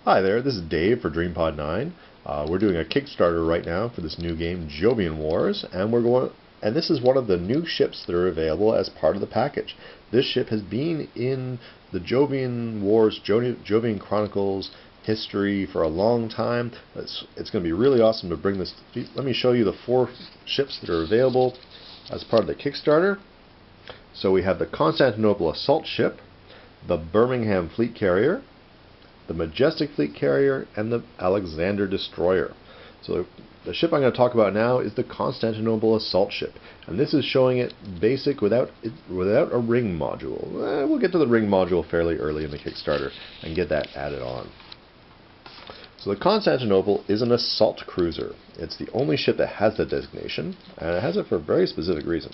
Hi there, this is Dave for DreamPod 9. We're doing a Kickstarter right now for this new game, Jovian Wars, and this is one of the new ships that are available as part of the package. This ship has been in the Jovian Wars, Jovian Chronicles history for a long time. It's going to be really awesome to bring this. Let me show you the 4 ships that are available as part of the Kickstarter. So we have the Constantinople Assault Ship, the Birmingham Fleet Carrier, the Majestic Fleet Carrier, and the Alexander Destroyer. So the ship I'm going to talk about now is the Constantinople Assault Ship, and this is showing it basic without a ring module. We'll get to the ring module fairly early in the Kickstarter and get that added on. So the Constantinople is an assault cruiser. It's the only ship that has that designation, and it has it for a very specific reason.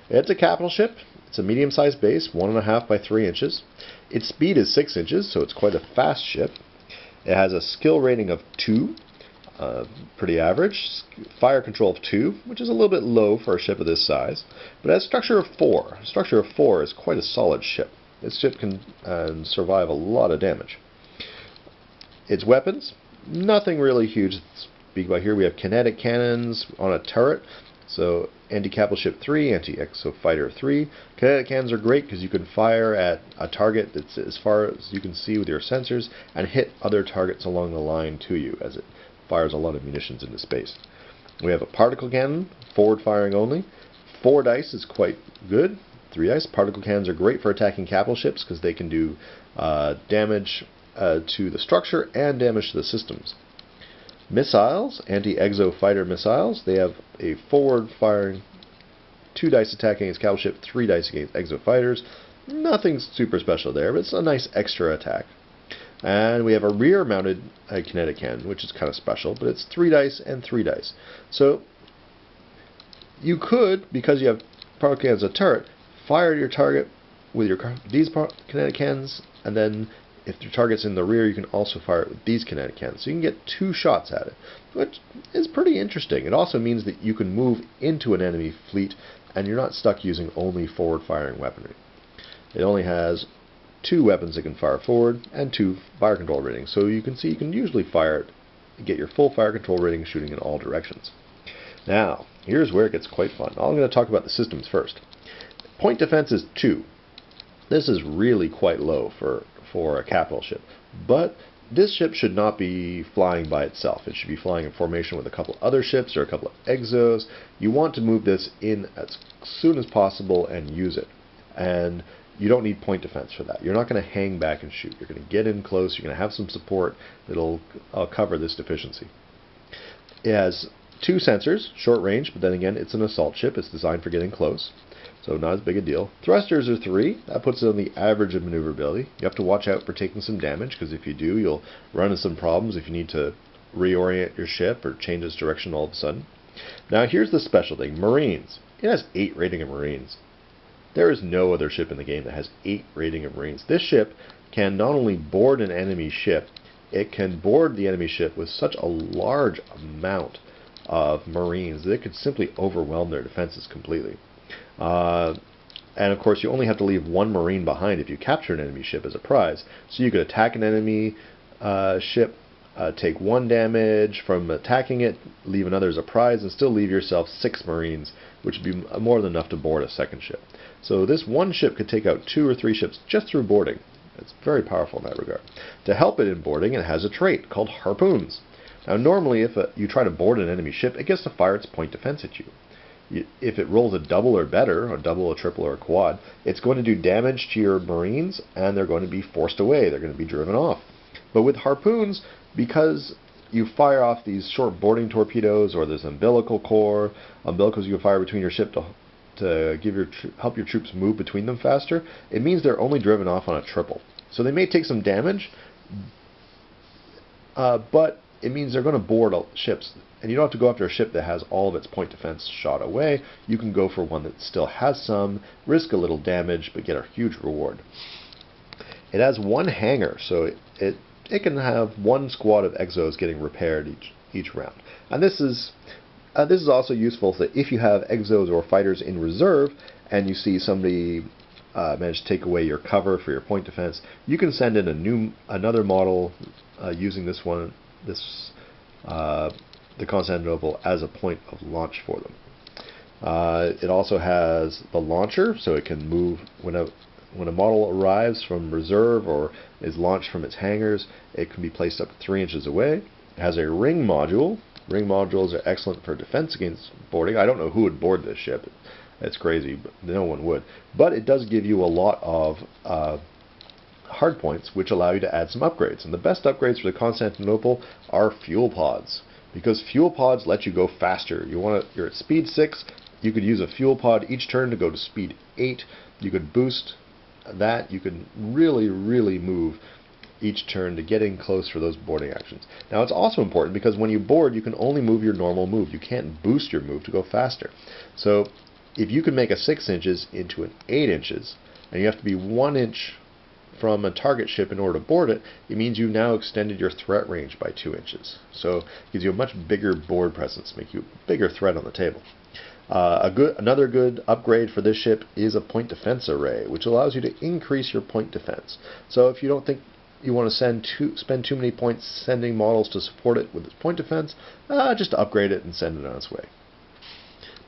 It's a capital ship. It's a medium-sized base, 1.5 by 3 inches. Its speed is 6 inches, so it's quite a fast ship. It has a skill rating of 2, pretty average. Fire control of 2, which is a little bit low for a ship of this size. But it has structure of 4. Structure of 4 is quite a solid ship. This ship can survive a lot of damage. Its weapons, nothing really huge to speak about here. We have kinetic cannons on a turret. So anti-capital ship 3, anti-exo fighter 3. Kinetic cannons are great because you can fire at a target that's as far as you can see with your sensors and hit other targets along the line to you as it fires a lot of munitions into space. We have a particle cannon, forward firing only. 4 dice is quite good. 3 dice. Particle cannons are great for attacking capital ships because they can do damage to the structure and damage to the systems. Missiles, anti-exo fighter missiles, they have a forward firing 2 dice attacking against capital ship, 3 dice against exo fighters. Nothing super special there, but it's a nice extra attack. And we have a rear mounted kinetic cannon, which is kind of special, but it's 3 dice and 3 dice. So you could, because you have particle cannons as a turret, fire your target with these kinetic cannons, and then if your target's in the rear, you can also fire it with these kinetic cannons. So you can get 2 shots at it, which is pretty interesting. It also means that you can move into an enemy fleet, and you're not stuck using only forward-firing weaponry. It only has 2 weapons that can fire forward, and 2 fire control ratings. So you can see you can usually fire it, get your full fire control rating shooting in all directions. Now, here's where it gets quite fun. I'm going to talk about the systems first. Point defense is 2. This is really quite low for a capital ship. But this ship should not be flying by itself. It should be flying in formation with a couple other ships or a couple of exos. You want to move this in as soon as possible and use it. And you don't need point defense for that. You're not going to hang back and shoot. You're going to get in close. You're going to have some support that'll cover this deficiency. It has 2 sensors, short range, but then again, it's an assault ship. It's designed for getting close. So not as big a deal. Thrusters are 3. That puts it on the average of maneuverability. You have to watch out for taking some damage, because if you do, you'll run into some problems if you need to reorient your ship or change its direction all of a sudden. Now here's the special thing. Marines. It has 8 rating of Marines. There is no other ship in the game that has 8 rating of Marines. This ship can not only board an enemy ship, it can board the enemy ship with such a large amount of Marines that it could simply overwhelm their defenses completely. And of course, you only have to leave 1 Marine behind if you capture an enemy ship as a prize. So you could attack an enemy ship, take 1 damage from attacking it, leave another as a prize, and still leave yourself 6 Marines, which would be more than enough to board a second ship. So this 1 ship could take out 2 or 3 ships just through boarding. It's very powerful in that regard. To help it in boarding, it has a trait called harpoons. Now normally, if you try to board an enemy ship, it gets to fire its point defense at you. If it rolls a double or better, a double, a triple, or a quad, it's going to do damage to your Marines, and they're going to be forced away. They're going to be driven off. But with harpoons, because you fire off these short boarding torpedoes, or there's umbilical core, umbilicals you can fire between your ship to help your troops move between them faster, it means they're only driven off on a triple. So they may take some damage, but it means they're going to board ships. And you don't have to go after a ship that has all of its point defense shot away. You can go for one that still has some, risk a little damage, but get a huge reward. It has 1 hangar, so it can have 1 squad of exos getting repaired each round. And this is also useful so that if you have exos or fighters in reserve, and you see somebody manage to take away your cover for your point defense, you can send in another model using this one, the Constantinople, as a point of launch for them. It also has the launcher, so it can move when a model arrives from reserve or is launched from its hangars. It can be placed up to 3 inches away. It has a ring module. Ring modules are excellent for defense against boarding. I don't know who would board this ship. It's crazy, but no one would. But it does give you a lot of hard points, which allow you to add some upgrades. And the best upgrades for the Constantinople are fuel pods, because fuel pods let you go faster. You're at speed 6. You could use a fuel pod each turn to go to speed 8. You could boost that. You could really, really move each turn to get in close for those boarding actions. Now it's also important because when you board, you can only move your normal move. You can't boost your move to go faster. So if you can make a 6 inches into an 8 inches, and you have to be 1 inch from a target ship in order to board it, it means you've now extended your threat range by 2 inches. So it gives you a much bigger board presence, make you a bigger threat on the table. Another good upgrade for this ship is a point defense array, which allows you to increase your point defense. So if you don't think you want to spend too many points sending models to support it with its point defense, just upgrade it and send it on its way.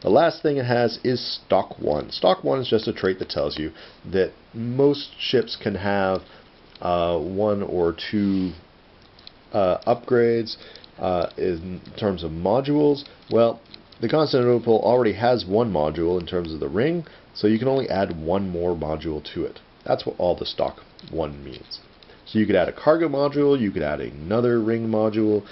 The last thing it has is Stock 1. Stock 1 is just a trait that tells you that most ships can have 1 or 2 upgrades in terms of modules. Well, the Constantinople already has 1 module in terms of the ring, so you can only add 1 more module to it. That's what all the Stock 1 means. So you could add a cargo module, you could add another ring module,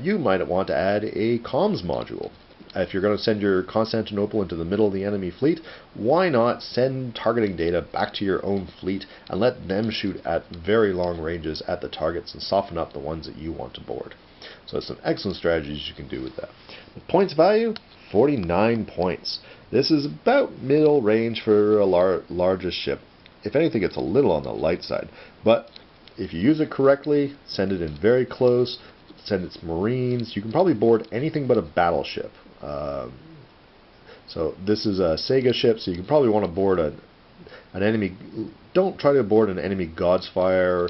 you might want to add a comms module. If you're going to send your Constantinople into the middle of the enemy fleet, why not send targeting data back to your own fleet and let them shoot at very long ranges at the targets and soften up the ones that you want to board. So some excellent strategies you can do with that. The points value, 49 points. This is about middle range for a largest ship. If anything, it's a little on the light side. But if you use it correctly, send it in very close, send its marines, you can probably board anything but a battleship. So this is a Sega ship, so you can probably want to board an enemy. Don't try to board an enemy Godsfire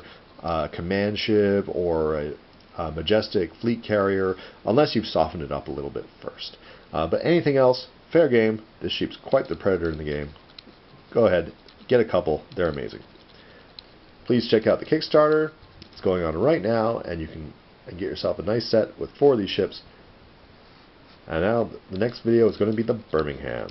command ship or a majestic fleet carrier unless you've softened it up a little bit first. But anything else, fair game. This ship's quite the predator in the game. Go ahead, get a couple. They're amazing. Please check out the Kickstarter. It's going on right now, and you can get yourself a nice set with 4 of these ships. And now the next video is going to be the Birmingham.